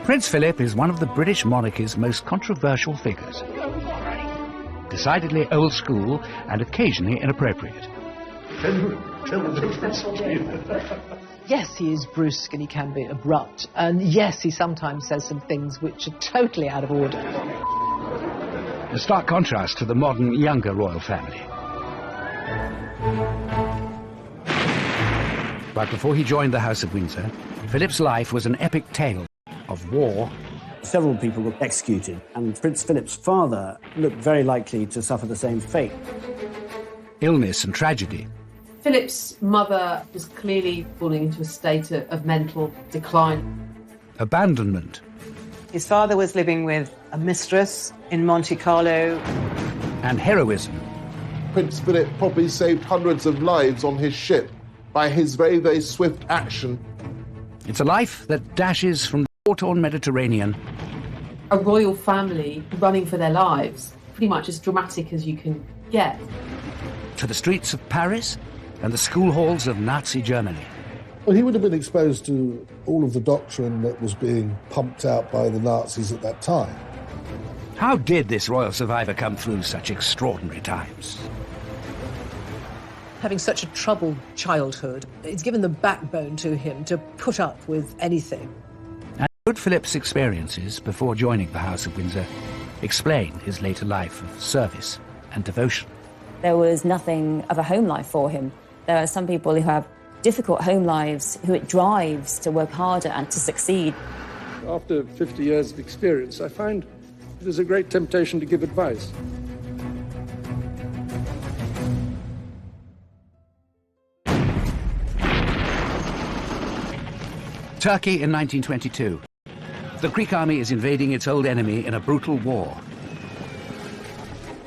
Prince Philip is one of the British monarchy's most controversial figures. Decidedly old school and occasionally inappropriate. Yes, he is brusque and he can be abrupt. And yes, he sometimes says some things which are totally out of order. A stark contrast to the modern, younger royal family. But before he joined the House of Windsor, Philip's life was an epic tale of war. Several people were executed, and Prince Philip's father looked very likely to suffer the same fate. Illness and tragedy. Philip's mother was clearly falling into a state of mental decline. Abandonment. His father was living with a mistress in Monte Carlo. And heroism. Prince Philip probably saved hundreds of lives on his ship by his very, very swift action. It's a life that dashes from the war-torn Mediterranean. A royal family running for their lives, pretty much as dramatic as you can get. To the streets of Paris and the school halls of Nazi Germany. Well, he would have been exposed to all of the doctrine that was being pumped out by the Nazis at that time. How did this royal survivor come through such extraordinary times? Having such a troubled childhood, it's given the backbone to him to put up with anything. And could Philip's experiences before joining the House of Windsor explain his later life of service and devotion? There was nothing of a home life for him. There are some people who have difficult home lives, who it drives to work harder and to succeed. After 50 years of experience, I find it is a great temptation to give advice. Turkey in 1922. The Greek army is invading its old enemy in a brutal war.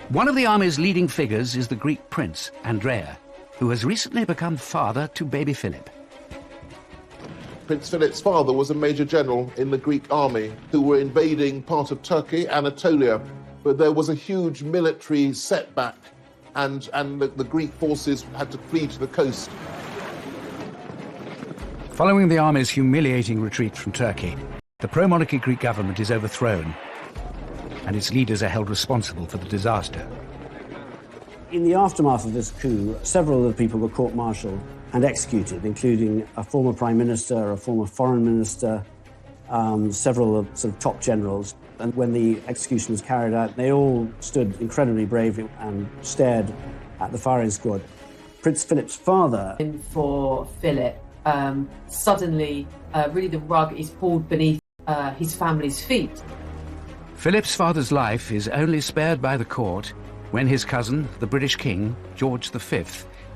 One of the army's leading figures is the Greek prince, Andrea, who has recently become father to baby Philip. Prince Philip's father was a major general in the Greek army who were invading part of Turkey, Anatolia, but there was a huge military setback and the Greek forces had to flee to the coast. Following the army's humiliating retreat from Turkey, the pro-monarchy Greek government is overthrown, and its leaders are held responsible for the disaster. In the aftermath of this coup, several of the people were court-martialed and executed, including a former prime minister, a former foreign minister, several of sort of top generals. And when the execution was carried out, they all stood incredibly bravely and stared at the firing squad. Prince Philip's father... For Philip, suddenly, really the rug is pulled beneath his family's feet. Philip's father's life is only spared by the court when his cousin, the British King, George V,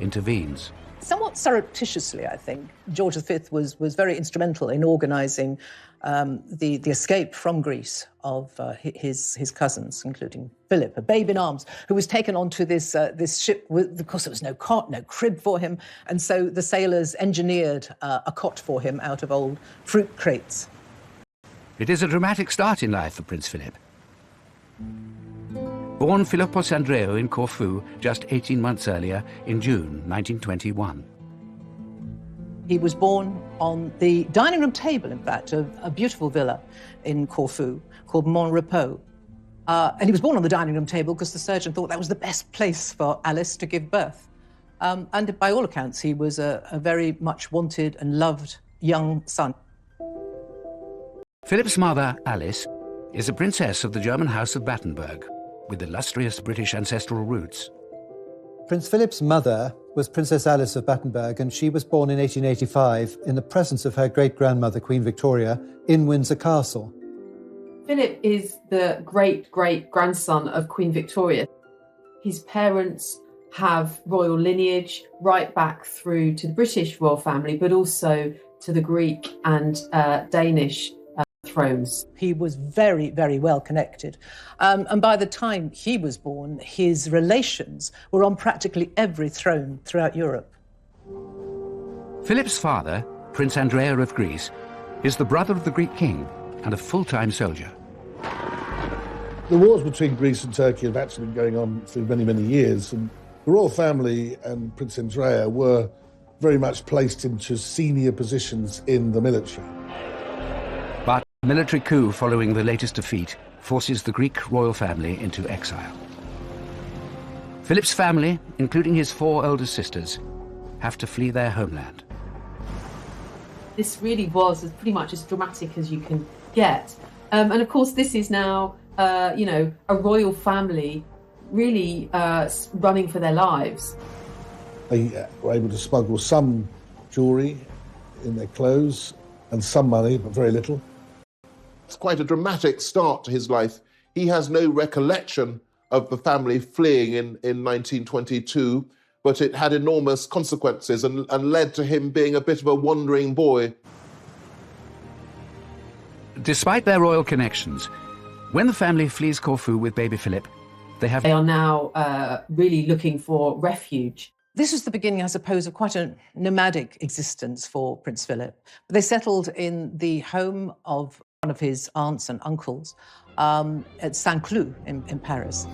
intervenes. Somewhat surreptitiously, I think, George V was very instrumental in organising the escape from Greece of his cousins, including Philip, a babe in arms, who was taken onto this ship. Of course, there was no cot, no crib for him, and so the sailors engineered a cot for him out of old fruit crates. It is a dramatic start in life for Prince Philip. Born Philippos Andreou in Corfu just 18 months earlier, in June 1921. He was born on the dining room table, in fact, of a beautiful villa in Corfu called Mon Repos. And he was born on the dining room table because the surgeon thought that was the best place for Alice to give birth. And by all accounts, he was a very much wanted and loved young son. Philip's mother, Alice, is a princess of the German House of Battenberg, with illustrious British ancestral roots. Prince Philip's mother was Princess Alice of Battenberg, and she was born in 1885 in the presence of her great-grandmother, Queen Victoria, in Windsor Castle. Philip is the great-great-grandson of Queen Victoria. His parents have royal lineage right back through to the British royal family, but also to the Greek and Danish thrones. He was very, very well connected. And by the time he was born, his relations were on practically every throne throughout Europe. Philip's father, Prince Andrea of Greece, is the brother of the Greek king and a full-time soldier. The wars between Greece and Turkey have actually been going on for many, many years, and the royal family and Prince Andrea were very much placed into senior positions in the military. But A military coup following the latest defeat forces the Greek royal family into exile. Philip's family, including his 4 older sisters, have to flee their homeland. This really was pretty much as dramatic as you can get. And of course, this is now, a royal family really running for their lives. They were able to smuggle some jewellery in their clothes and some money, but very little. It's quite a dramatic start to his life. He has no recollection of the family fleeing in 1922, but it had enormous consequences and led to him being a bit of a wandering boy. Despite their royal connections, when the family flees Corfu with baby Philip, they are now really looking for refuge. This was the beginning, I suppose, of quite a nomadic existence for Prince Philip. They settled in the home of one of his aunts and uncles at Saint-Cloud in Paris.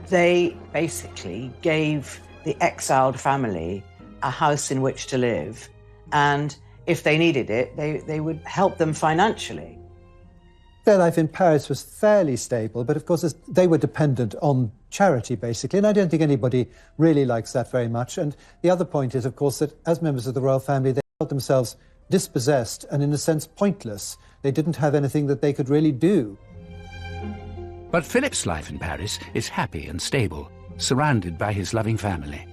They basically gave the exiled family a house in which to live, and if they needed it, they would help them financially. Their life in Paris was fairly stable, but of course they were dependent on charity, basically, and I don't think anybody really likes that very much. And the other point is, of course, that as members of the royal family, they felt themselves dispossessed and, in a sense, pointless. They didn't have anything that they could really do. But Philip's life in Paris is happy and stable, surrounded by his loving family.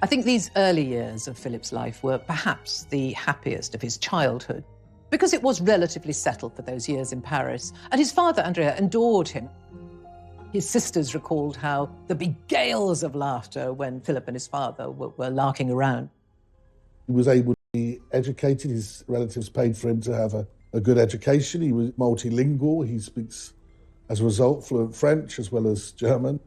I think these early years of Philip's life were perhaps the happiest of his childhood, because it was relatively settled for those years in Paris, and his father, Andrea, adored him. His sisters recalled how there'd be gales of laughter when Philip and his father were larking around. He was able to be educated. His relatives paid for him to have a good education. He was multilingual. He speaks, as a result, fluent French as well as German.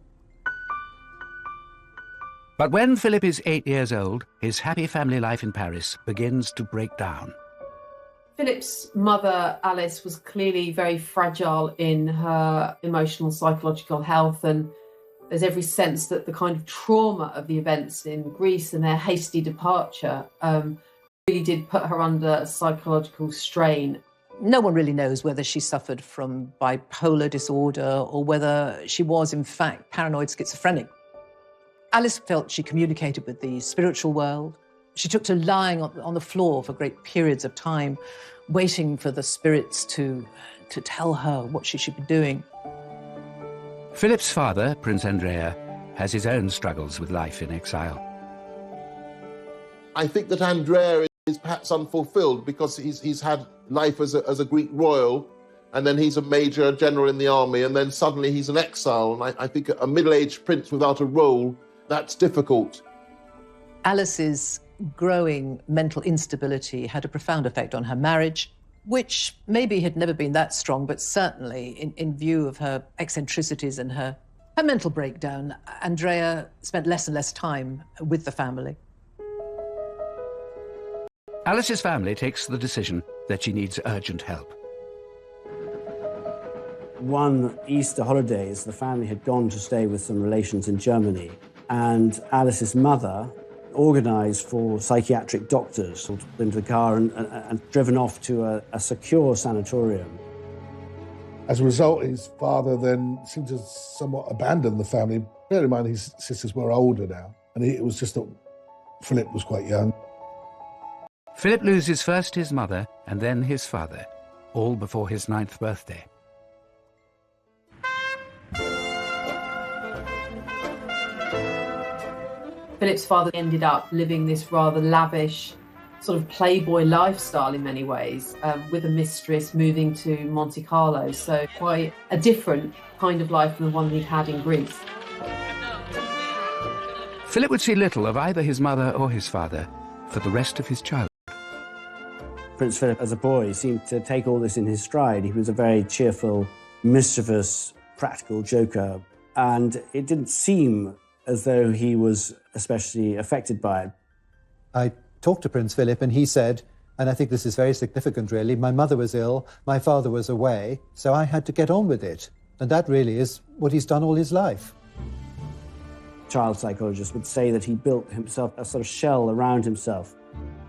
But when Philip is 8 years old, his happy family life in Paris begins to break down. Philip's mother, Alice, was clearly very fragile in her emotional, psychological health, and there's every sense that the kind of trauma of the events in Greece and their hasty departure really did put her under psychological strain. No one really knows whether she suffered from bipolar disorder or whether she was, in fact, paranoid schizophrenic. Alice felt she communicated with the spiritual world. She took to lying on the floor for great periods of time, waiting for the spirits to tell her what she should be doing. Philip's father, Prince Andrea, has his own struggles with life in exile. I think that Andrea is perhaps unfulfilled because he's had life as a Greek royal, and then he's a major general in the army, and then suddenly he's an exile. And I think a middle-aged prince without a role, that's difficult. Alice's growing mental instability had a profound effect on her marriage, which maybe had never been that strong, but certainly in view of her eccentricities and her mental breakdown, Andrea spent less and less time with the family. Alice's family takes the decision that she needs urgent help. One Easter holidays, the family had gone to stay with some relations in Germany, and Alice's mother organised for psychiatric doctors to put into the car and driven off to a secure sanatorium. As a result, his father then seemed to somewhat abandon the family. Bear in mind, his sisters were older now, and it was just that Philip was quite young. Philip loses first his mother and then his father, all before his 9th birthday. Philip's father ended up living this rather lavish sort of playboy lifestyle in many ways, with a mistress, moving to Monte Carlo. So quite a different kind of life than the one he'd had in Greece. Philip would see little of either his mother or his father for the rest of his childhood. Prince Philip, as a boy, seemed to take all this in his stride. He was a very cheerful, mischievous, practical joker, and it didn't seem as though he was especially affected by it. I talked to Prince Philip and he said, and I think this is very significant really, my mother was ill, my father was away, so I had to get on with it. And that really is what he's done all his life. Child psychologists would say that he built himself a sort of shell around himself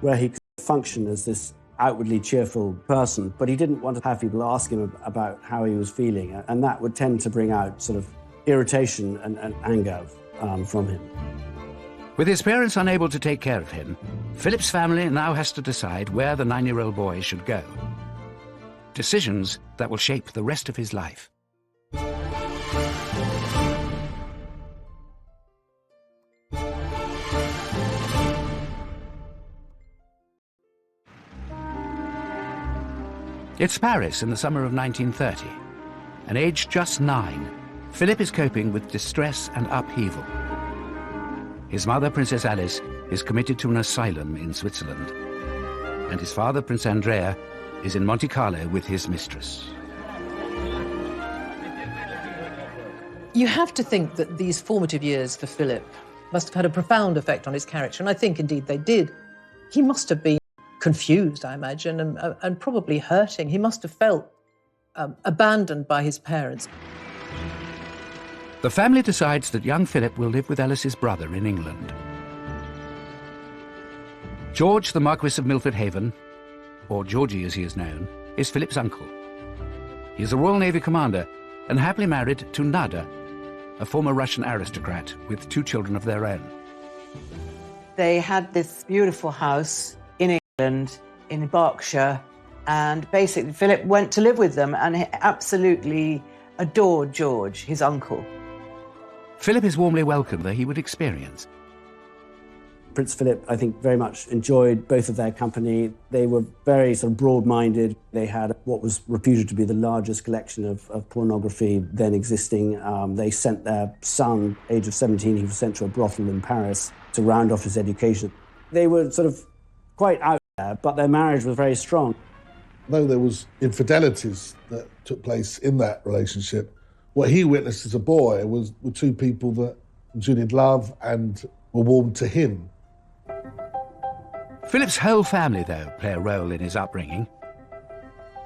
where he could function as this outwardly cheerful person, but he didn't want to have people ask him about how he was feeling, and that would tend to bring out sort of irritation and anger from him. With his parents unable to take care of him, Philip's family now has to decide where the 9-year-old boy should go. Decisions that will shape the rest of his life. It's Paris in the summer of 1930, and aged just 9, Philip is coping with distress and upheaval. His mother, Princess Alice, is committed to an asylum in Switzerland, and his father, Prince Andrea, is in Monte Carlo with his mistress. You have to think that these formative years for Philip must have had a profound effect on his character, and I think indeed they did. He must have been confused, I imagine, and probably hurting. He must have felt abandoned by his parents. The family decides that young Philip will live with Alice's brother in England. George, the Marquis of Milford Haven, or Georgie as he is known, is Philip's uncle. He is a Royal Navy commander and happily married to Nada, a former Russian aristocrat with 2 children of their own. They had this beautiful house in England, in Berkshire, and basically Philip went to live with them and he absolutely adored George, his uncle. Philip is warmly welcomed, though he would experience. Prince Philip, I think, very much enjoyed both of their company. They were very sort of broad-minded. They had what was reputed to be the largest collection of pornography then existing. They sent their son, age of 17, he was sent to a brothel in Paris to round off his education. They were sort of quite out there, but their marriage was very strong. Though there was infidelities that took place in that relationship, what he witnessed as a boy were 2 people that genuine love and were warm to him. Philip's whole family, though, play a role in his upbringing.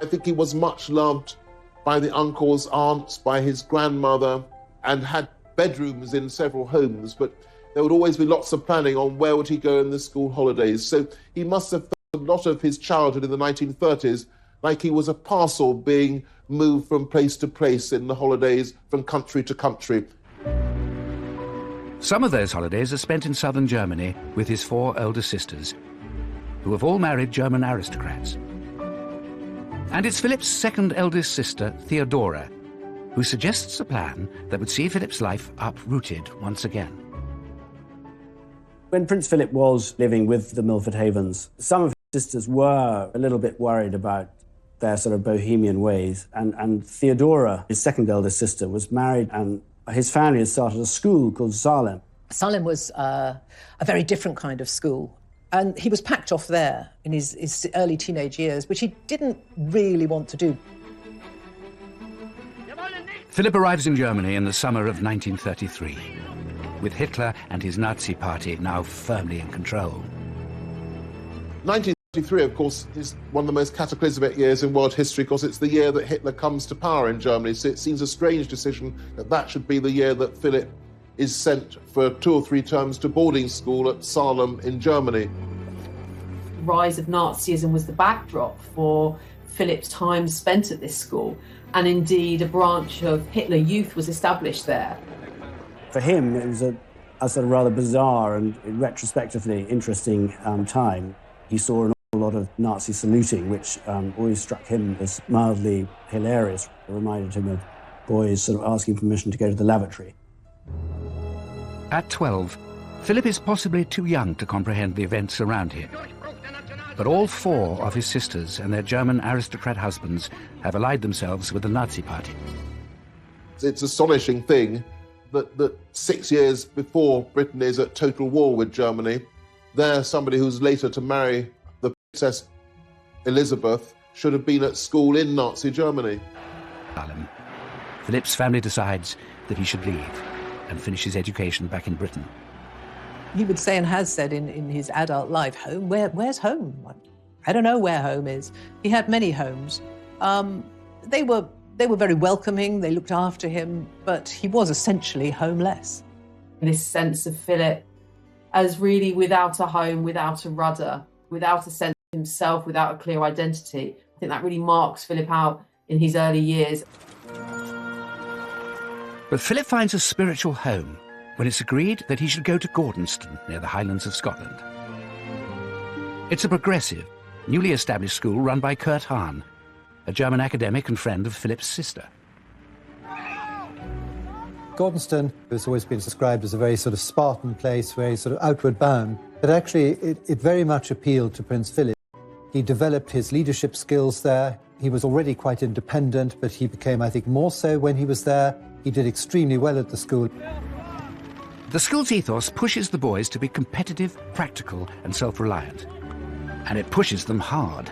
I think he was much loved by the uncles, aunts, by his grandmother, and had bedrooms in several homes, but there would always be lots of planning on where would he go in the school holidays. So he must have felt a lot of his childhood in the 1930s like he was a parcel being moved from place to place in the holidays, from country to country. Some of those holidays are spent in southern Germany with his 4 elder sisters, who have all married German aristocrats. And it's Philip's second eldest sister, Theodora, who suggests a plan that would see Philip's life uprooted once again. When Prince Philip was living with the Milford Havens, some of his sisters were a little bit worried about their sort of bohemian ways, and Theodora, his second eldest sister, was married, and his family had started a school called Salem. Salem was a very different kind of school, and he was packed off there in his early teenage years, which he didn't really want to do. Philip arrives in Germany in the summer of 1933, with Hitler and his Nazi party now firmly in control. 1933, of course, is one of the most cataclysmic years in world history because it's the year that Hitler comes to power in Germany, so it seems a strange decision that that should be the year that Philip is sent for 2 or 3 terms to boarding school at Salem in Germany. The rise of Nazism was the backdrop for Philip's time spent at this school, and indeed a branch of Hitler Youth was established there. For him, it was a sort of rather bizarre and retrospectively interesting time. He saw an awful lot of Nazi saluting, which always struck him as mildly hilarious. It reminded him of boys sort of asking permission to go to the lavatory. At 12, Philip is possibly too young to comprehend the events around him. But all 4 of his sisters and their German aristocrat husbands have allied themselves with the Nazi party. It's an astonishing thing that 6 years before Britain is at total war with Germany, there's somebody who's later to marry the Princess Elizabeth should have been at school in Nazi Germany. Philip's family decides that he should leave and finish his education back in Britain. He would say, and has said in his adult life, home, where's home? I don't know where home is. He had many homes. They were very welcoming, they looked after him, but he was essentially homeless. This sense of Philip as really without a home, without a rudder, without a sense himself without a clear identity. I think that really marks Philip out in his early years. But Philip finds a spiritual home when it's agreed that he should go to Gordonston, near the Highlands of Scotland. It's a progressive, newly established school run by Kurt Hahn, a German academic and friend of Philip's sister. Gordonston has always been described as a very sort of Spartan place, very sort of outward bound. But actually, it very much appealed to Prince Philip. He developed his leadership skills there. He was already quite independent, but he became, I think, more so when he was there. He did extremely well at the school. The school's ethos pushes the boys to be competitive, practical, and self-reliant. And it pushes them hard.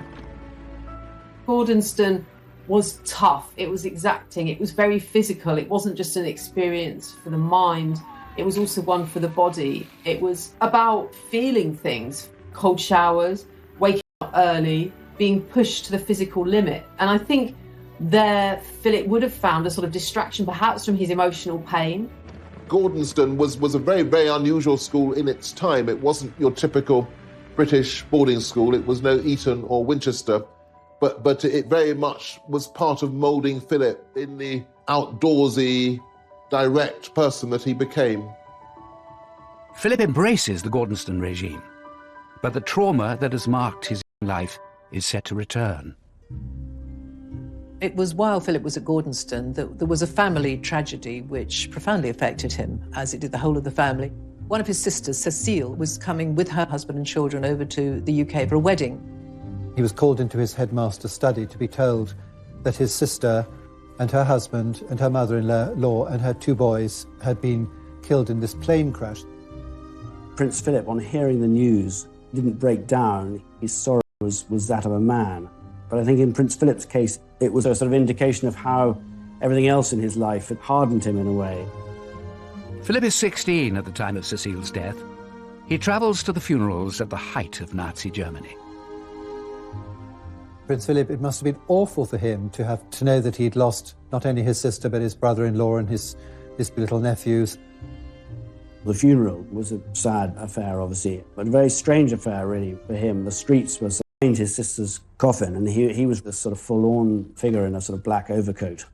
Gordonston was tough, it was exacting, it was very physical. It wasn't just an experience for the mind, it was also one for the body. It was about feeling things, cold showers, waking up early, being pushed to the physical limit. And I think there Philip would have found a sort of distraction perhaps from his emotional pain. Gordonston was a very, very unusual school in its time. It wasn't your typical British boarding school. It was no Eton or Winchester. But it very much was part of moulding Philip in the outdoorsy, direct person that he became. Philip embraces the Gordonston regime, but the trauma that has marked his life is set to return. It was while Philip was at Gordonston that there was a family tragedy which profoundly affected him, as it did the whole of the family. One of his sisters, Cecile, was coming with her husband and children over to the UK for a wedding. He was called into his headmaster's study to be told that his sister and her husband and her mother-in-law and her 2 boys had been killed in this plane crash. Prince Philip, on hearing the news, didn't break down. His sorrow was that of a man. But I think in Prince Philip's case, it was a sort of indication of how everything else in his life had hardened him in a way. Philip is 16 at the time of Cecile's death. He travels to the funerals at the height of Nazi Germany. Prince Philip, it must have been awful for him to know that he'd lost not only his sister but his brother-in-law and his little nephews. The funeral was a sad affair, obviously, but a very strange affair, really, for him. The streets were behind his sister's coffin, and he was this sort of forlorn figure in a sort of black overcoat.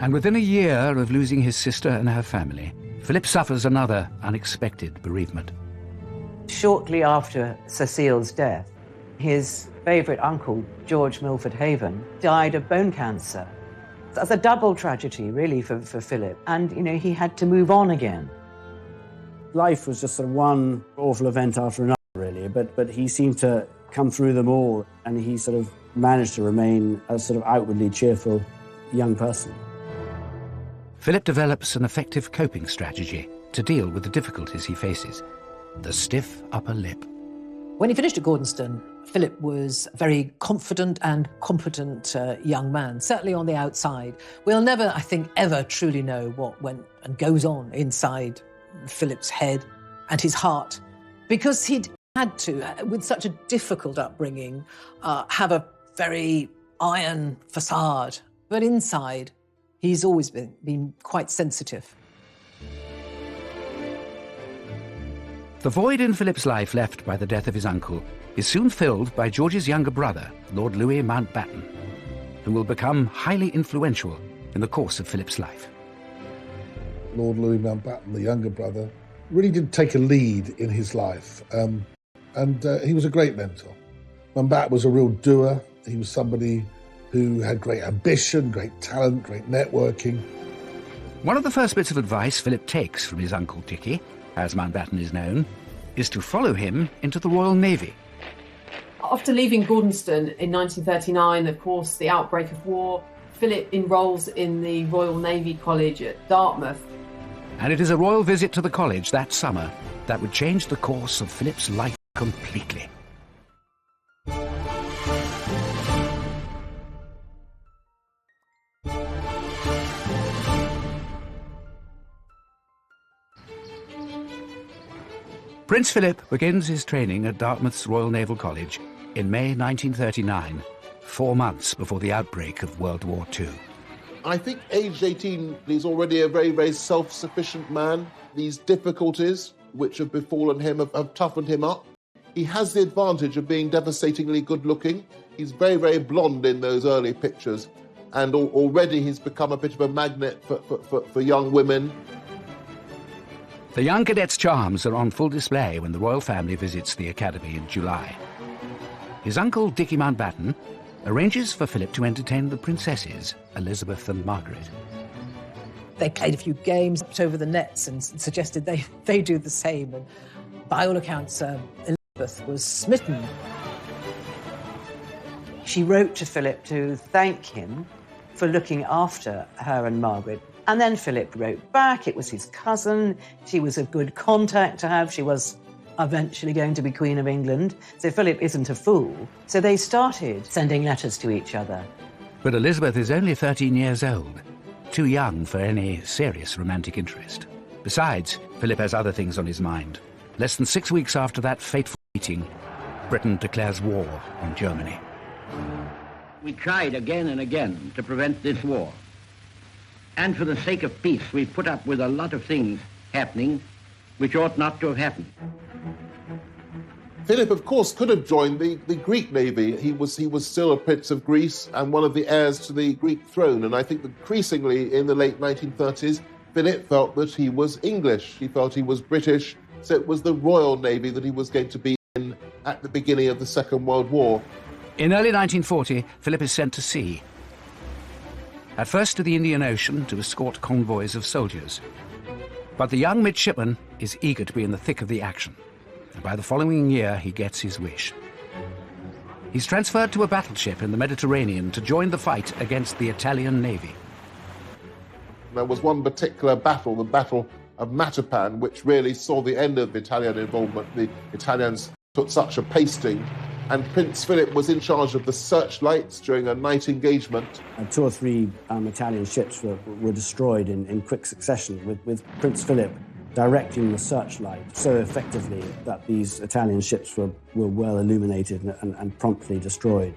And within a year of losing his sister and her family, Philip suffers another unexpected bereavement. Shortly after Cecile's death, his favourite uncle, George Milford Haven, died of bone cancer. That's a double tragedy, really, for Philip. And, he had to move on again. Life was just sort of one awful event after another, really, but he seemed to come through them all, and he sort of managed to remain a sort of outwardly cheerful young person. Philip develops an effective coping strategy to deal with the difficulties he faces. The stiff upper lip. When he finished at Gordonston, Philip was a very confident and competent young man, certainly on the outside. We'll never, I think, ever truly know what went and goes on inside Philip's head and his heart, because he'd had to, with such a difficult upbringing, have a very iron facade. But inside, he's always been quite sensitive. The void in Philip's life left by the death of his uncle is soon filled by George's younger brother, Lord Louis Mountbatten, who will become highly influential in the course of Philip's life. Lord Louis Mountbatten, the younger brother, really did take a lead in his life, and he was a great mentor. Mountbatten was a real doer. He was somebody who had great ambition, great talent, great networking. One of the first bits of advice Philip takes from his uncle Dickie, as Mountbatten is known, is to follow him into the Royal Navy. After leaving Gordonston in 1939, of course, the outbreak of war, Philip enrolls in the Royal Navy College at Dartmouth. And it is a royal visit to the college that summer that would change the course of Philip's life completely. Prince Philip begins his training at Dartmouth's Royal Naval College in May 1939, 4 months before the outbreak of World War II. I think aged 18, he's already a very, very self-sufficient man. These difficulties which have befallen him have toughened him up. He has the advantage of being devastatingly good-looking. He's very, very blonde in those early pictures, and already he's become a bit of a magnet for young women. The young cadet's charms are on full display when the royal family visits the academy in July. His uncle, Dickie Mountbatten, arranges for Philip to entertain the princesses, Elizabeth and Margaret. They played a few games, put over the nets, and suggested they do the same. And by all accounts, Elizabeth was smitten. She wrote to Philip to thank him for looking after her and Margaret. And then Philip wrote back. It was his cousin. She was a good contact to have. She was eventually going to be Queen of England. So Philip isn't a fool. So they started sending letters to each other. But Elizabeth is only 13 years old, too young for any serious romantic interest. Besides, Philip has other things on his mind. Less than 6 weeks after that fateful meeting, Britain declares war on Germany. We tried again and again to prevent this war. And for the sake of peace, we put up with a lot of things happening which ought not to have happened. Philip, of course, could have joined the Greek navy. He was still a prince of Greece and one of the heirs to the Greek throne. And I think increasingly in the late 1930s, Philip felt that he was English. He felt he was British. So it was the Royal Navy that he was going to be in at the beginning of the Second World War. In early 1940, Philip is sent to sea. At first to the Indian Ocean to escort convoys of soldiers. But the young midshipman is eager to be in the thick of the action. And by the following year, he gets his wish. He's transferred to a battleship in the Mediterranean to join the fight against the Italian Navy. There was one particular battle, the Battle of Matapan, which really saw the end of Italian involvement. The Italians took such a pasting, and Prince Philip was in charge of the searchlights during a night engagement. 2 or 3 Italian ships were destroyed in quick succession, with Prince Philip directing the searchlight so effectively that these Italian ships were well illuminated and promptly destroyed.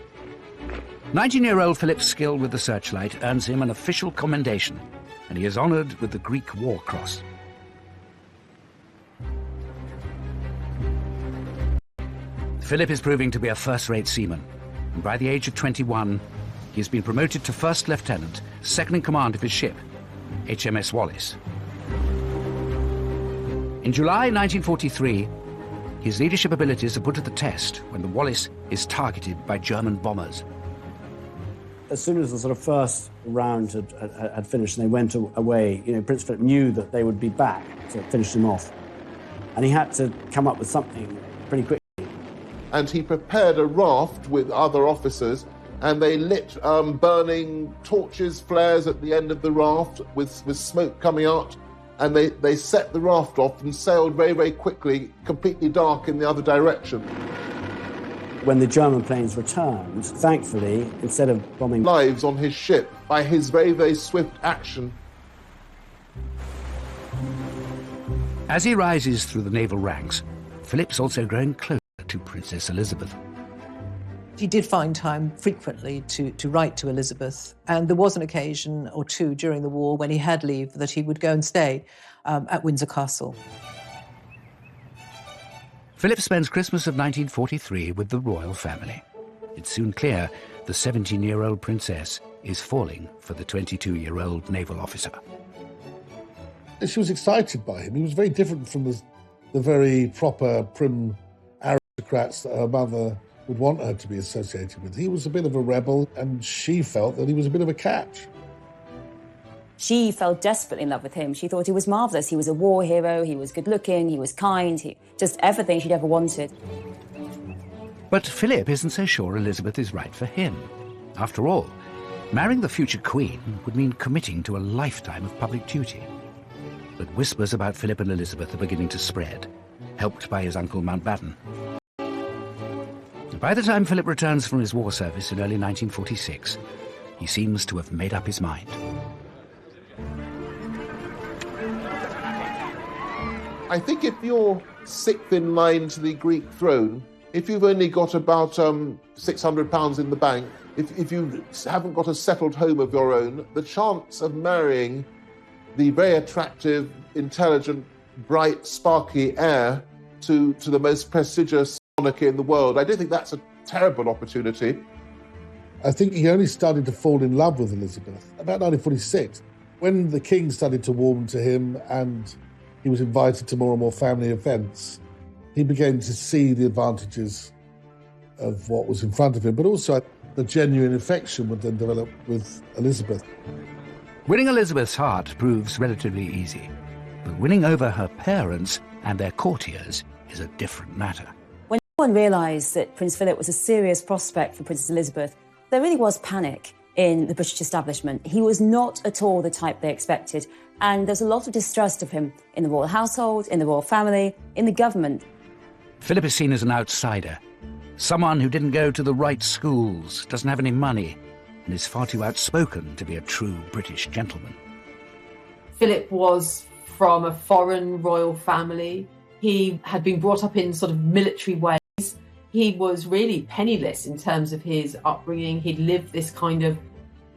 19-year-old Philip's skill with the searchlight earns him an official commendation, and he is honoured with the Greek War Cross. Philip is proving to be a first-rate seaman, and by the age of 21, he has been promoted to first lieutenant, second in command of his ship, HMS Wallis. In July 1943, his leadership abilities are put to the test when the Wallis is targeted by German bombers. As soon as the sort of first round had finished and they went away, Prince Philip knew that they would be back to finish them off. And he had to come up with something pretty quickly. And he prepared a raft with other officers, and they lit burning torches, flares at the end of the raft with smoke coming out, and they set the raft off and sailed very, very quickly, completely dark in the other direction. When the German planes returned, thankfully, instead of bombing lives on his ship, by his very, very swift action. As he rises through the naval ranks, Philip's also growing closer to Princess Elizabeth. He did find time frequently to write to Elizabeth, and there was an occasion or two during the war when he had leave that he would go and stay at Windsor Castle. Philip spends Christmas of 1943 with the royal family. It's soon clear the 17-year-old princess is falling for the 22-year-old naval officer. She was excited by him. He was very different from the very proper, prim aristocrats that her mother would want her to be associated with. He was a bit of a rebel, and she felt that he was a bit of a catch. She fell desperately in love with him. She thought he was marvellous. He was a war hero, he was good-looking, he was kind, just everything she'd ever wanted. But Philip isn't so sure Elizabeth is right for him. After all, marrying the future queen would mean committing to a lifetime of public duty. But whispers about Philip and Elizabeth are beginning to spread, helped by his uncle Mountbatten. By the time Philip returns from his war service in early 1946, he seems to have made up his mind. I think if you're sixth in line to the Greek throne, if you've only got about £600 in the bank, if you haven't got a settled home of your own, the chance of marrying the very attractive, intelligent, bright, sparky heir to the most prestigious monarchy in the world. I do think that's a terrible opportunity. I think he only started to fall in love with Elizabeth about 1946, when the king started to warm to him and he was invited to more and more family events. He began to see the advantages of what was in front of him, but also the genuine affection would then develop with Elizabeth. Winning Elizabeth's heart proves relatively easy, but winning over her parents and their courtiers is a different matter. When everyone realised that Prince Philip was a serious prospect for Princess Elizabeth, there really was panic in the British establishment. He was not at all the type they expected, and there's a lot of distrust of him in the royal household, in the royal family, in the government. Philip is seen as an outsider, someone who didn't go to the right schools, doesn't have any money, and is far too outspoken to be a true British gentleman. Philip was from a foreign royal family. He had been brought up in sort of military ways. He was really penniless in terms of his upbringing. He'd lived this kind of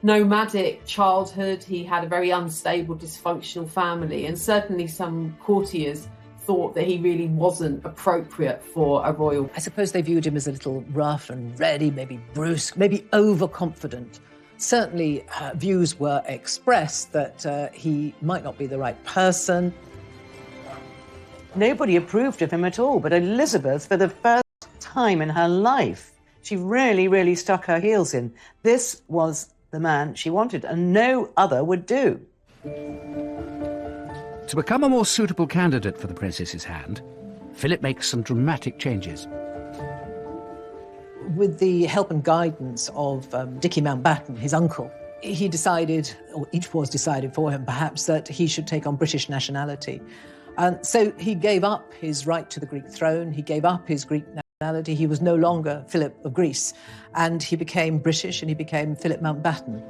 nomadic childhood. He had a very unstable, dysfunctional family, and certainly some courtiers thought that he really wasn't appropriate for a royal. I suppose they viewed him as a little rough and ready, maybe brusque, maybe overconfident. Certainly views were expressed that he might not be the right person. Nobody approved of him at all, but Elizabeth, for the first time in her life, she really, really stuck her heels in. This was the man she wanted, and no other would do. To become a more suitable candidate for the princess's hand, Philip makes some dramatic changes. With the help and guidance of Dickie Mountbatten, his uncle, he decided, or it was decided for him perhaps, that he should take on British nationality. And so he gave up his right to the Greek throne, he gave up his Greek nationality, he was no longer Philip of Greece, and he became British and he became Philip Mountbatten.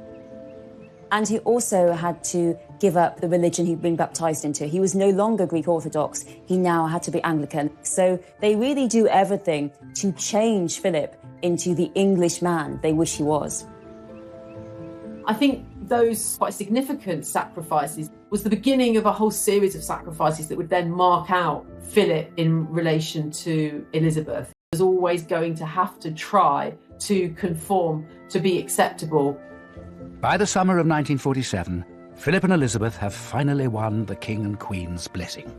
And he also had to give up the religion he'd been baptised into. He was no longer Greek Orthodox, he now had to be Anglican. So they really do everything to change Philip into the English man they wish he was. I think those quite significant sacrifices was the beginning of a whole series of sacrifices that would then mark out Philip in relation to Elizabeth. He was always going to have to try to conform, to be acceptable. By the summer of 1947, Philip and Elizabeth have finally won the King and Queen's blessing.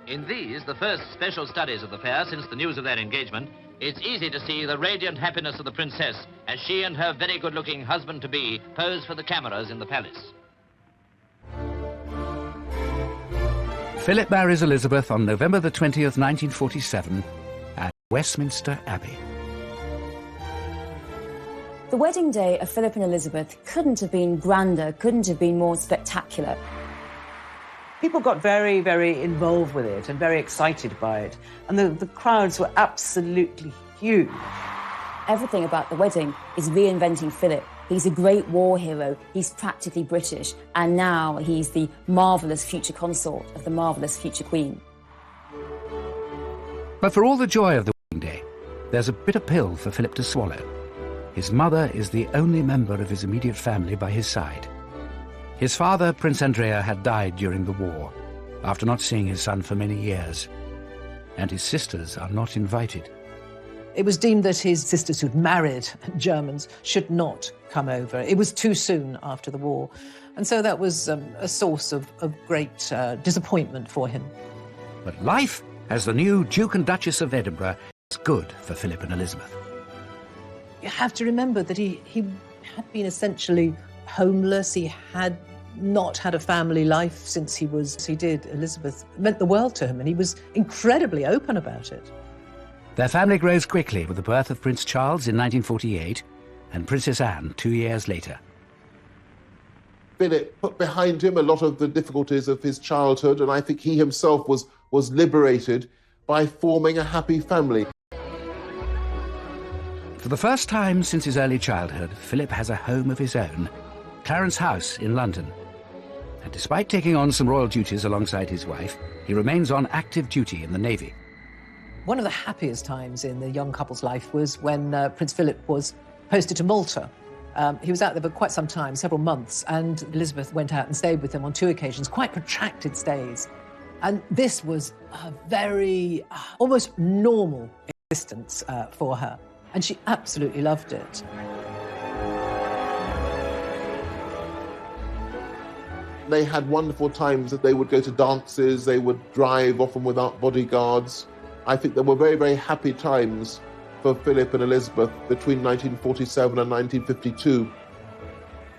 In these, the first special studies of the pair since the news of their engagement, it's easy to see the radiant happiness of the princess as she and her very good-looking husband-to-be pose for the cameras in the palace. Philip marries Elizabeth on November the 20th, 1947, at Westminster Abbey. The wedding day of Philip and Elizabeth couldn't have been grander, couldn't have been more spectacular. People got very, very involved with it and very excited by it. And the crowds were absolutely huge. Everything about the wedding is reinventing Philip. He's a great war hero, he's practically British, and now he's the marvellous future consort of the marvellous future queen. But for all the joy of the wedding day, there's a bitter pill for Philip to swallow. His mother is the only member of his immediate family by his side. His father, Prince Andrea, had died during the war, after not seeing his son for many years. And his sisters are not invited. It was deemed that his sisters who'd married Germans should not come over. It was too soon after the war. And so that was a source of great disappointment for him. But life as the new Duke and Duchess of Edinburgh is good for Philip and Elizabeth. You have to remember that he had been essentially homeless. He had not had a family life since he did. Elizabeth meant the world to him, and he was incredibly open about it. Their family grows quickly with the birth of Prince Charles in 1948 and Princess Anne 2 years later. Philip put behind him a lot of the difficulties of his childhood, and I think he himself was liberated by forming a happy family. For the first time since his early childhood, Philip has a home of his own, Clarence House in London. And despite taking on some royal duties alongside his wife, he remains on active duty in the Navy. One of the happiest times in the young couple's life was when Prince Philip was posted to Malta. He was out there for quite some time, several months, and Elizabeth went out and stayed with him on 2 occasions, quite protracted stays. And this was a very, almost normal existence for her. And she absolutely loved it. They had wonderful times that they would go to dances, they would drive, often without bodyguards. I think there were very, very happy times for Philip and Elizabeth between 1947 and 1952.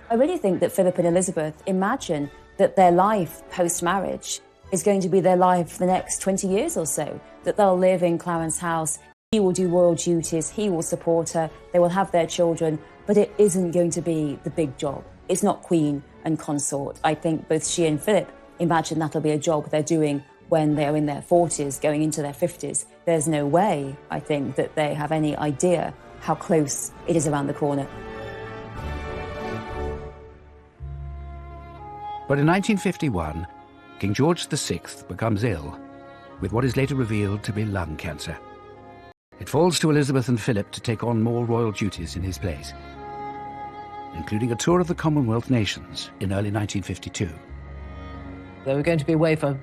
I really think that Philip and Elizabeth imagine that their life post-marriage is going to be their life for the next 20 years or so, that they'll live in Clarence House, he will do royal duties, he will support her, they will have their children, but it isn't going to be the big job. It's not queen and consort. I think both she and Philip imagine that'll be a job they're doing when they're in their 40s, going into their 50s. There's no way, I think, that they have any idea how close it is around the corner. But in 1951, King George VI becomes ill with what is later revealed to be lung cancer. It falls to Elizabeth and Philip to take on more royal duties in his place, including a tour of the Commonwealth nations in early 1952. They were going to be away for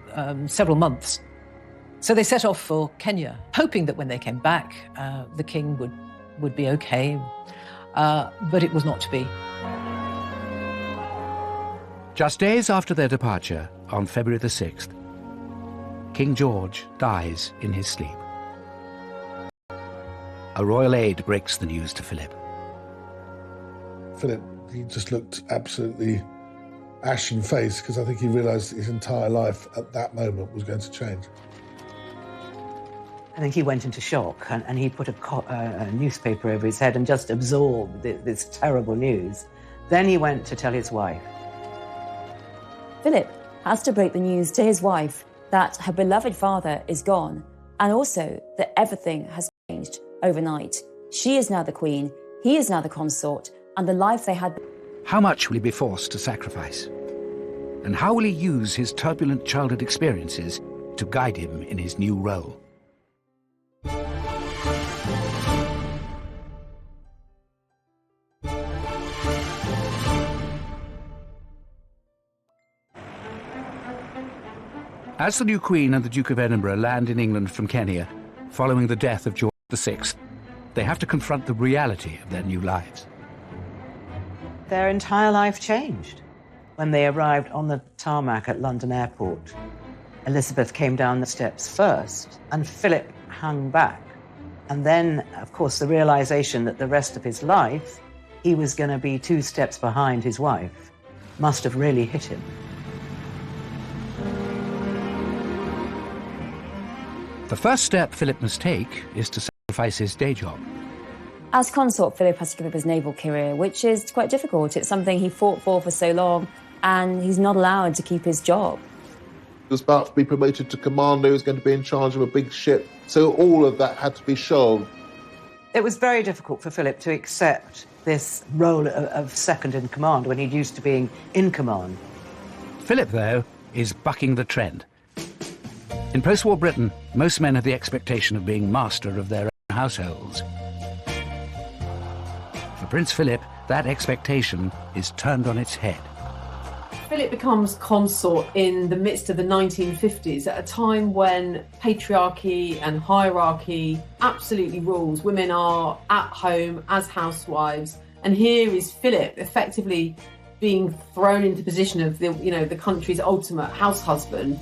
several months. So they set off for Kenya, hoping that when they came back, the king would be okay. But it was not to be. Just days after their departure, on February the 6th, King George dies in his sleep. A royal aide breaks the news to Philip. Philip, he just looked absolutely ashen-faced because I think he realised his entire life at that moment was going to change. I think he went into shock and he put a newspaper over his head and just absorbed this terrible news. Then he went to tell his wife. Philip has to break the news to his wife that her beloved father is gone, and also that everything has changed overnight. She is now the queen, he is now the consort, and the life they had... How much will he be forced to sacrifice? And how will he use his turbulent childhood experiences to guide him in his new role? As the new Queen and the Duke of Edinburgh land in England from Kenya, following the death of George VI, they have to confront the reality of their new lives. Their entire life changed. When they arrived on the tarmac at London Airport, Elizabeth came down the steps first, and Philip hung back. And then, of course, the realization that the rest of his life, he was going to be 2 steps behind his wife, must have really hit him. The first step Philip must take is to sacrifice his day job. As consort, Philip has to give up his naval career, which is quite difficult. It's something he fought for so long, and he's not allowed to keep his job. He was about to be promoted to commander, he was going to be in charge of a big ship, so all of that had to be shelved. It was very difficult for Philip to accept this role of second in command when he'd used to being in command. Philip, though, is bucking the trend. In post-war Britain, most men had the expectation of being master of their own households. For Prince Philip, that expectation is turned on its head. Philip becomes consort in the midst of the 1950s, at a time when patriarchy and hierarchy absolutely rules. Women are at home as housewives, and here is Philip effectively being thrown into the position of the country's ultimate house husband.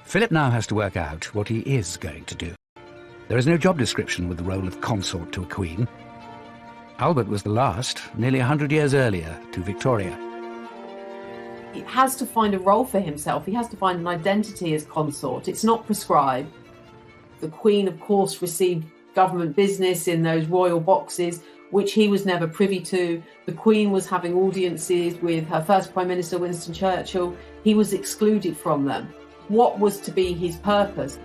Philip now has to work out what he is going to do. There is no job description with the role of consort to a queen. Albert was the last, nearly 100 years earlier, to Victoria. He has to find a role for himself. He has to find an identity as consort. It's not prescribed. The Queen, of course, received government business in those royal boxes, which he was never privy to. The Queen was having audiences with her first Prime Minister, Winston Churchill. He was excluded from them. What was to be his purpose?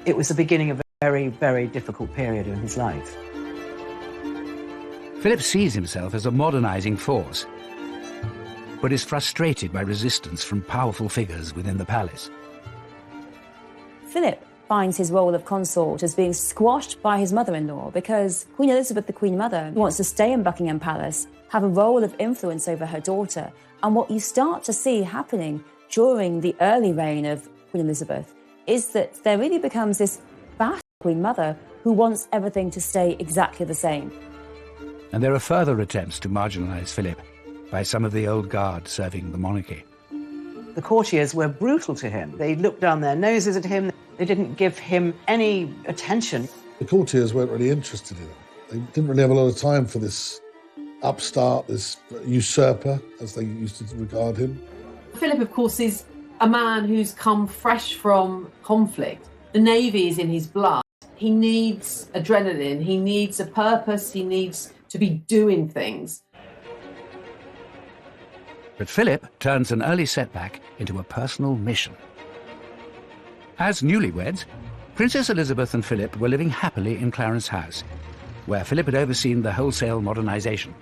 It was the beginning of a very, very difficult period in his life. Philip sees himself as a modernising force, but is frustrated by resistance from powerful figures within the palace. Philip finds his role of consort as being squashed by his mother-in-law because Queen Elizabeth, the Queen Mother, wants to stay in Buckingham Palace, have a role of influence over her daughter. And what you start to see happening during the early reign of Queen Elizabeth is that there really becomes this battle Queen Mother, who wants everything to stay exactly the same. And there are further attempts to marginalise Philip by some of the old guard serving the monarchy. The courtiers were brutal to him. They looked down their noses at him. They didn't give him any attention. The courtiers weren't really interested in him. They didn't really have a lot of time for this upstart, this usurper, as they used to regard him. Philip, of course, is a man who's come fresh from conflict. The Navy is in his blood. He needs adrenaline. He needs a purpose. He needs to be doing things. But Philip turns an early setback into a personal mission. As newlyweds, Princess Elizabeth and Philip were living happily in Clarence House, where Philip had overseen the wholesale modernisation.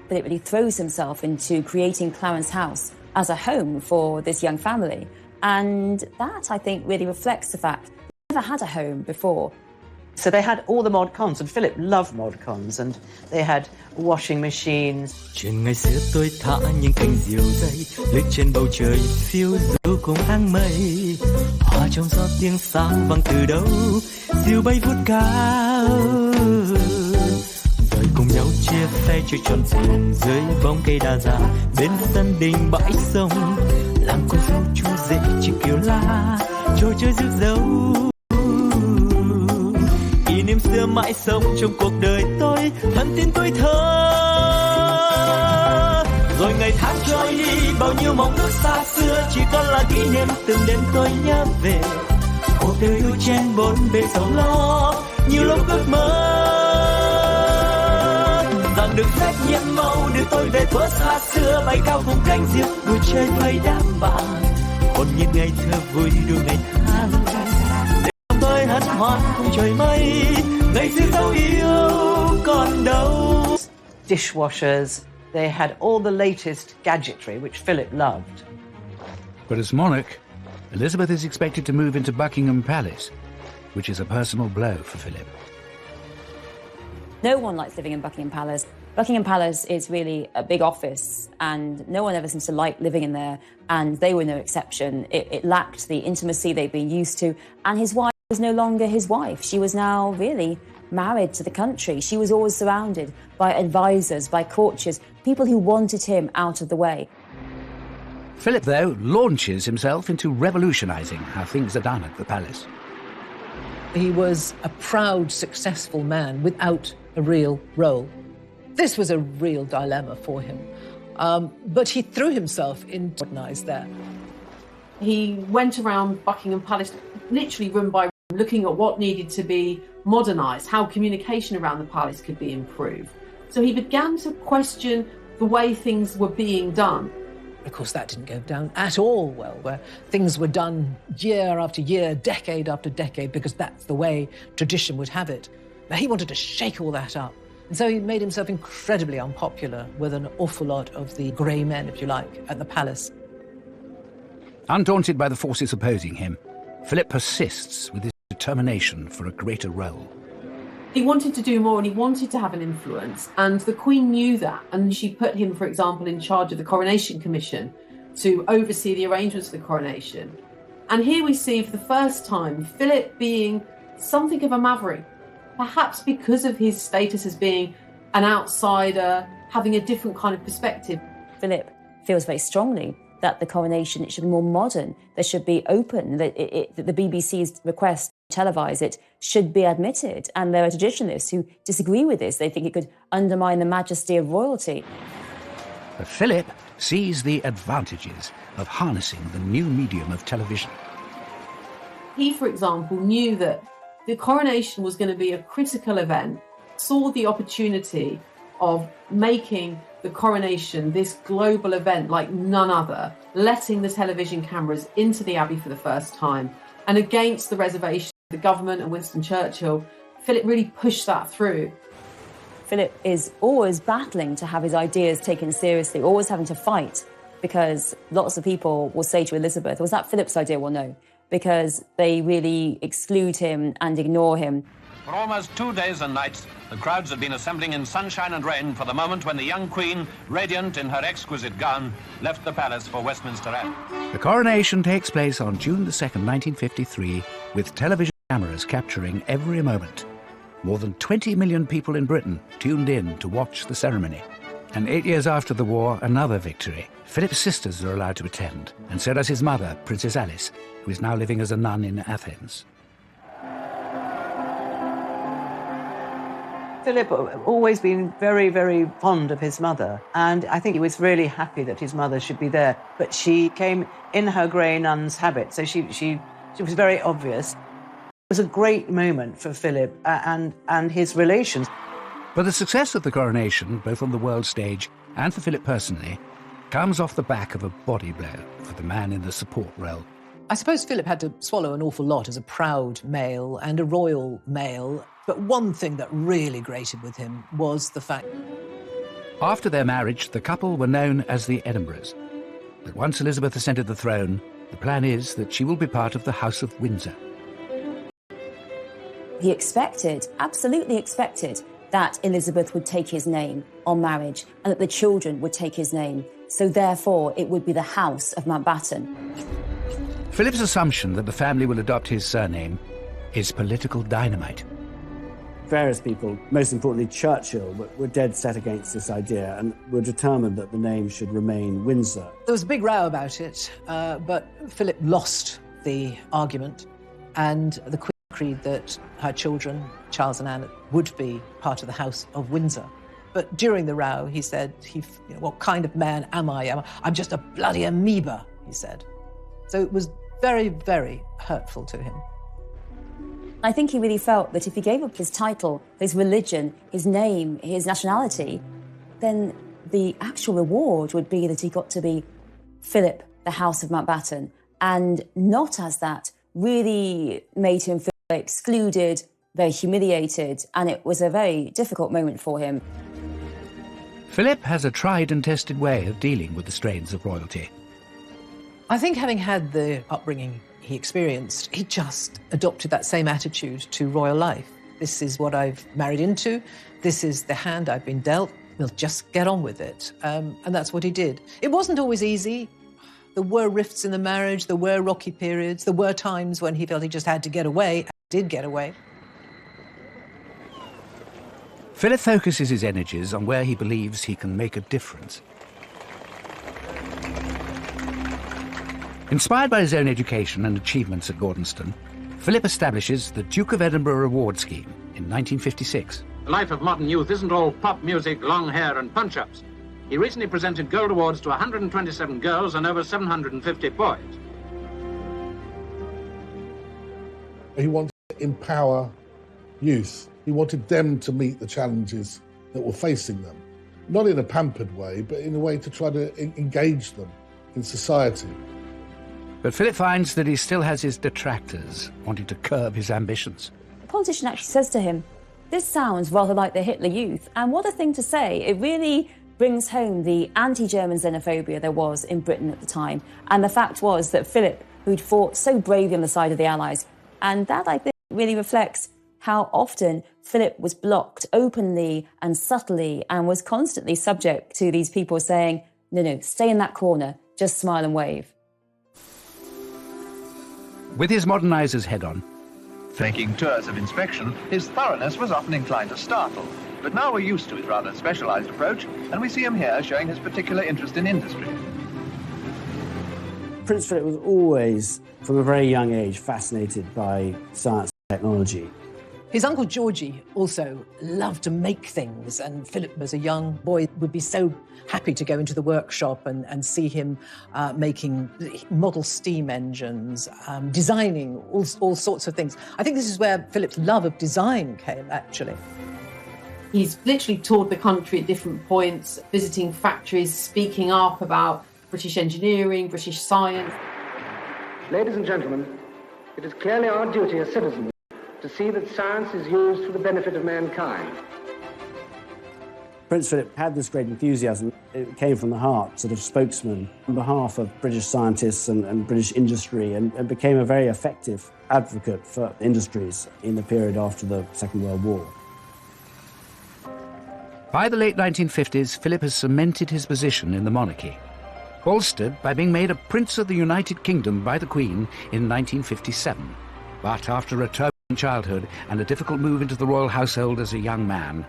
Philip really throws himself into creating Clarence House as a home for this young family. And that, I think, really reflects the fact they never had a home before. So they had all the mod cons, and Philip loved mod cons, and they had washing machines. Chuyện ngày xưa tôi thả những cành diều dây lướt trên bầu trời phiêu du cùng áng mây hòa trong gió tiếng sáo vang từ đâu diều bay vút cao rồi cùng nhau chia phe chơi tròn thuyền dưới bóng cây đa già bên sân đình bãi sông làm cô dâu chú rể chỉ kiều la trò chơi rước dâu. Kỷ niệm xưa mãi sống trong cuộc đời tôi thân tin tôi thơ rồi ngày tháng trôi đi bao nhiêu mong ước xa xưa chỉ còn là kỷ niệm từng đêm tôi nhớ về cuộc đời yêu trên bốn bề sầu lo nhiều lúc ước mơ rằng được phép nhiệm màu đưa tôi về thuở xa xưa bay cao cùng cánh diều vui chơi với đám bạn còn nhìn ngày thơ vui đua ngày tháng tôi hân hoan cùng trời mây ngày xưa dấu yêu còn đâu. Dishwashers, they had all the latest gadgetry which Philip loved. But as monarch, Elizabeth is expected to move into Buckingham Palace, which is a personal blow for Philip. No one likes living in Buckingham Palace. Buckingham Palace is really a big office, and no one ever seems to like living in there, and they were no exception. It lacked the intimacy they'd been used to, and his wife was no longer his wife. She was now really married to the country. She was always surrounded by advisors, by courtiers, people who wanted him out of the way. Philip, though, launches himself into revolutionising how things are done at the palace. He was a proud, successful man without a real role. This was a real dilemma for him. But he threw himself into modernised there. He went around Buckingham Palace, literally room by room, looking at what needed to be modernised, how communication around the palace could be improved. So he began to question the way things were being done. Of course, that didn't go down at all well, where things were done year after year, decade after decade, because that's the way tradition would have it. Now, he wanted to shake all that up. And so he made himself incredibly unpopular with an awful lot of the grey men, if you like, at the palace. Undaunted by the forces opposing him, Philip persists with his determination for a greater role. He wanted to do more and he wanted to have an influence, and the Queen knew that, and she put him, for example, in charge of the Coronation Commission to oversee the arrangements for the coronation. And here we see for the first time Philip being something of a maverick, perhaps because of his status as being an outsider, having a different kind of perspective. Philip feels very strongly that the coronation, it should be more modern, there should be open, that the BBC's request to televise it should be admitted. And there are traditionalists who disagree with this. They think it could undermine the majesty of royalty. But Philip sees the advantages of harnessing the new medium of television. He, for example, knew that the coronation was going to be a critical event, saw the opportunity of making the coronation this global event like none other, letting the television cameras into the Abbey for the first time. And against the reservation of the government and Winston Churchill, Philip really pushed that through. Philip is always battling to have his ideas taken seriously, always having to fight, because lots of people will say to Elizabeth, was that Philip's idea? Well, no, because they really exclude him and ignore him. For almost 2 days and nights, the crowds had been assembling in sunshine and rain for the moment when the young Queen, radiant in her exquisite gown, left the palace for Westminster Abbey. The coronation takes place on June the 2nd, 1953, with television cameras capturing every moment. More than 20 million people in Britain tuned in to watch the ceremony. And 8 years after the war, another victory. Philip's sisters are allowed to attend, and so does his mother, Princess Alice, who is now living as a nun in Athens. Philip always been very, very fond of his mother, and I think he was really happy that his mother should be there. But she came in her grey nun's habit, so she was very obvious. It was a great moment for Philip and his relations. But the success of the coronation, both on the world stage and for Philip personally, comes off the back of a body blow for the man in the support role. I suppose Philip had to swallow an awful lot as a proud male and a royal male. But one thing that really grated with him was the fact... After their marriage, the couple were known as the Edinburghs. But once Elizabeth ascended the throne, the plan is that she will be part of the House of Windsor. He expected, absolutely expected, that Elizabeth would take his name on marriage and that the children would take his name. So therefore, it would be the House of Mountbatten. Philip's assumption that the family will adopt his surname is political dynamite. Various people, most importantly Churchill, were dead set against this idea and were determined that the name should remain Windsor. There was a big row about it, but Philip lost the argument, and the Queen agreed that her children, Charles and Anne, would be part of the House of Windsor. But during the row, he said, what kind of man am I? I'm just a bloody amoeba, he said. So it was very, very hurtful to him. I think he really felt that if he gave up his title, his religion, his name, his nationality, then the actual reward would be that he got to be Philip, the House of Mountbatten, and not as that really made him feel excluded, very humiliated, and it was a very difficult moment for him. Philip has a tried and tested way of dealing with the strains of royalty. I think having had the upbringing he experienced, he just adopted that same attitude to royal life. This is what I've married into. This is the hand I've been dealt. We'll just get on with it. And that's what he did. It wasn't always easy. There were rifts in the marriage. There were rocky periods. There were times when he felt he just had to get away, and did get away. Philip focuses his energies on where he believes he can make a difference. Inspired by his own education and achievements at Gordonston, Philip establishes the Duke of Edinburgh Reward Scheme in 1956. The life of modern youth isn't all pop music, long hair and punch-ups. He recently presented gold awards to 127 girls and over 750 boys. He wanted to empower youth. He wanted them to meet the challenges that were facing them. Not in a pampered way, but in a way to try to engage them in society. But Philip finds that he still has his detractors wanting to curb his ambitions. The politician actually says to him, "This sounds rather like the Hitler Youth," and what a thing to say. It really brings home the anti-German xenophobia there was in Britain at the time. And the fact was that Philip, who'd fought so bravely on the side of the Allies, and that, I think, really reflects how often Philip was blocked openly and subtly and was constantly subject to these people saying, no, stay in that corner, just smile and wave. With his modernizers head on, taking tours of inspection, his thoroughness was often inclined to startle. But now we're used to his rather specialised approach, and we see him here showing his particular interest in industry. Prince Philip was always, from a very young age, fascinated by science and technology. His uncle Georgie also loved to make things, and Philip, as a young boy, would be so happy to go into the workshop and see him making model steam engines, designing all sorts of things. I think this is where Philip's love of design came, actually. He's literally toured the country at different points, visiting factories, speaking up about British engineering, British science. Ladies and gentlemen, it is clearly our duty as citizens to see that science is used for the benefit of mankind. Prince Philip had this great enthusiasm. It came from the heart, sort of spokesman on behalf of British scientists and British industry, and became a very effective advocate for industries in the period after the Second World War. By the late 1950s, Philip has cemented his position in the monarchy, bolstered by being made a Prince of the United Kingdom by the Queen in 1957. But after a turbulent childhood and a difficult move into the royal household as a young man.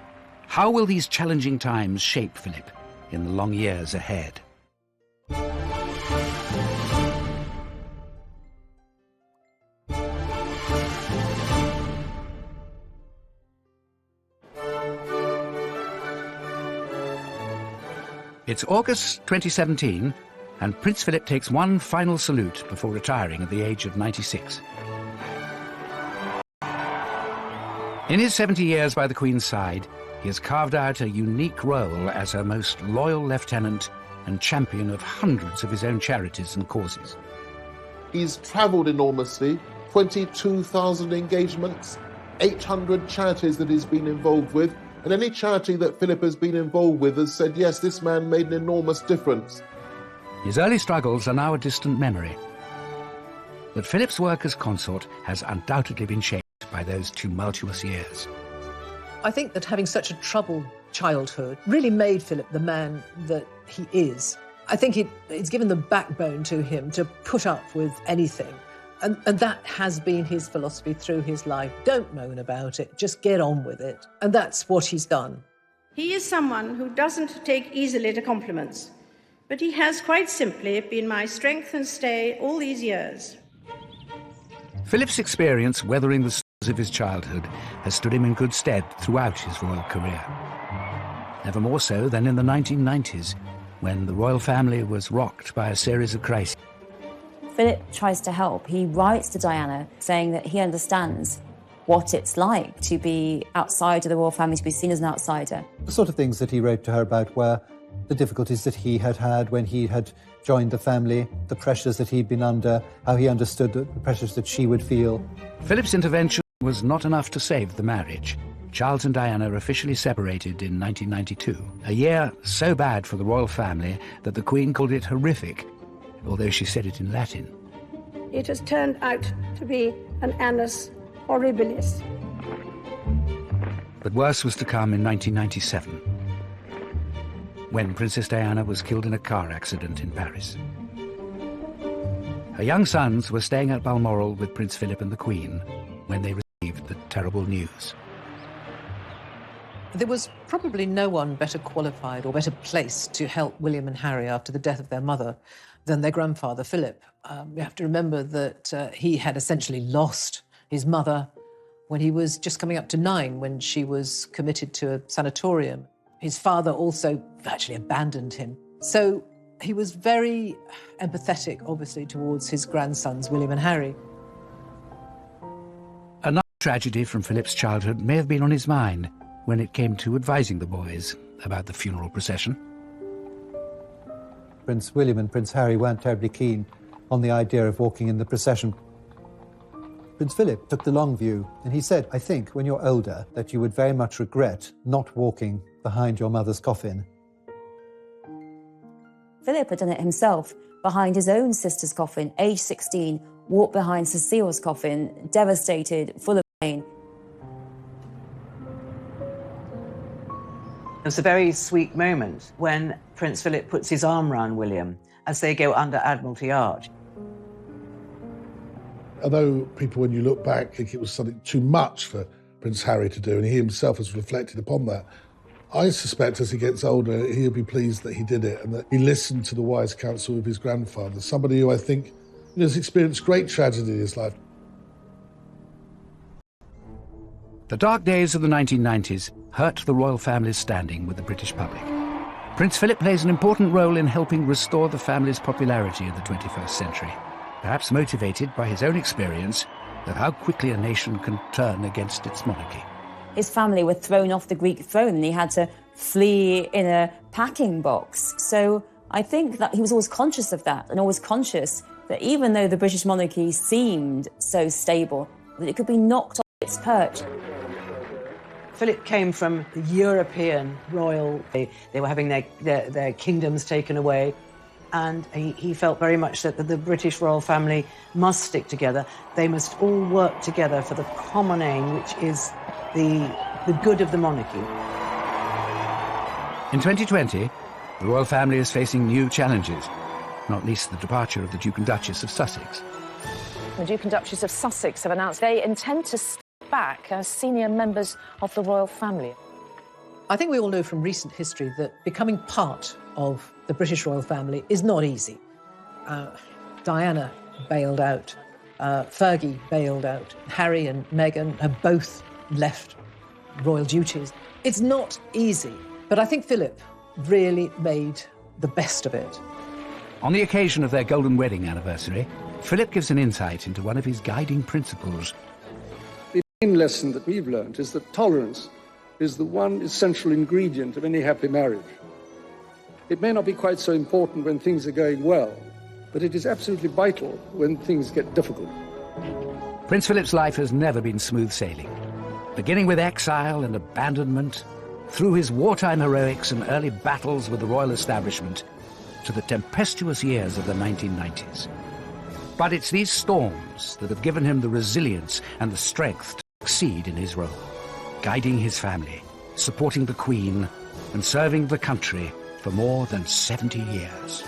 How will these challenging times shape Philip in the long years ahead? It's August 2017, and Prince Philip takes one final salute before retiring at the age of 96. In his 70 years by the Queen's side, he has carved out a unique role as her most loyal lieutenant and champion of hundreds of his own charities and causes. He's travelled enormously, 22,000 engagements, 800 charities that he's been involved with, and any charity that Philip has been involved with has said, yes, this man made an enormous difference. His early struggles are now a distant memory. But Philip's work as consort has undoubtedly been shaped by those tumultuous years. I think that having such a troubled childhood really made Philip the man that he is. I think it's given the backbone to him to put up with anything. And that has been his philosophy through his life. Don't moan about it, just get on with it. And that's what he's done. He is someone who doesn't take easily to compliments, but he has quite simply been my strength and stay all these years. Philip's experience weathering the storms of his childhood has stood him in good stead throughout his royal career. Never more so than in the 1990s, when the royal family was rocked by a series of crises. Philip tries to help. He writes to Diana saying that he understands what it's like to be outside of the royal family, to be seen as an outsider. The sort of things that he wrote to her about were the difficulties that he had had when he had joined the family, the pressures that he'd been under, how he understood the pressures that she would feel. Philip's intervention was not enough to save the marriage. Charles and Diana officially separated in 1992, a year so bad for the royal family that the Queen called it horrific, although she said it in Latin. It has turned out to be an annus horribilis. But worse was to come in 1997, when Princess Diana was killed in a car accident in Paris. Her young sons were staying at Balmoral with Prince Philip and the Queen when they received the terrible news. There was probably no one better qualified or better placed to help William and Harry after the death of their mother than their grandfather, Philip. You have to remember that he had essentially lost his mother when he was just coming up to 9, when she was committed to a sanatorium. His father also virtually abandoned him. So he was very empathetic, obviously, towards his grandsons, William and Harry. Another tragedy from Philip's childhood may have been on his mind when it came to advising the boys about the funeral procession. Prince William and Prince Harry weren't terribly keen on the idea of walking in the procession. Prince Philip took the long view, and he said, I think, when you're older, that you would very much regret not walking behind your mother's coffin. Philip had done it himself behind his own sister's coffin, age 16, walked behind Cecile's coffin, devastated, full of pain. It's a very sweet moment when Prince Philip puts his arm round William as they go under Admiralty Arch. Although people, when you look back, think it was something too much for Prince Harry to do, and he himself has reflected upon that, I suspect as he gets older, he'll be pleased that he did it and that he listened to the wise counsel of his grandfather, somebody who I think has experienced great tragedy in his life. The dark days of the 1990s hurt the royal family's standing with the British public. Prince Philip plays an important role in helping restore the family's popularity in the 21st century, perhaps motivated by his own experience of how quickly a nation can turn against its monarchy. His family were thrown off the Greek throne and he had to flee in a packing box. So I think that he was always conscious of that and always conscious that even though the British monarchy seemed so stable, that it could be knocked off its perch. Philip came from the European royal. They were having their kingdoms taken away. And he felt very much that the British royal family must stick together. They must all work together for the common aim, which is the good of the monarchy. In 2020, the royal family is facing new challenges, not least the departure of the Duke and Duchess of Sussex. The Duke and Duchess of Sussex have announced they intend to back as senior members of the royal family? I think we all know from recent history that becoming part of the British royal family is not easy. Diana bailed out, Fergie bailed out, Harry and Meghan have both left royal duties. It's not easy, but I think Philip really made the best of it. On the occasion of their golden wedding anniversary, Philip gives an insight into one of his guiding principles. The main lesson that we've learned is that tolerance is the one essential ingredient of any happy marriage. It may not be quite so important when things are going well, but it is absolutely vital when things get difficult. Prince Philip's life has never been smooth sailing. Beginning with exile and abandonment, through his wartime heroics and early battles with the royal establishment, to the tempestuous years of the 1990s. But it's these storms that have given him the resilience and the strength to succeed in his role, guiding his family, supporting the Queen, and serving the country for more than 70 years.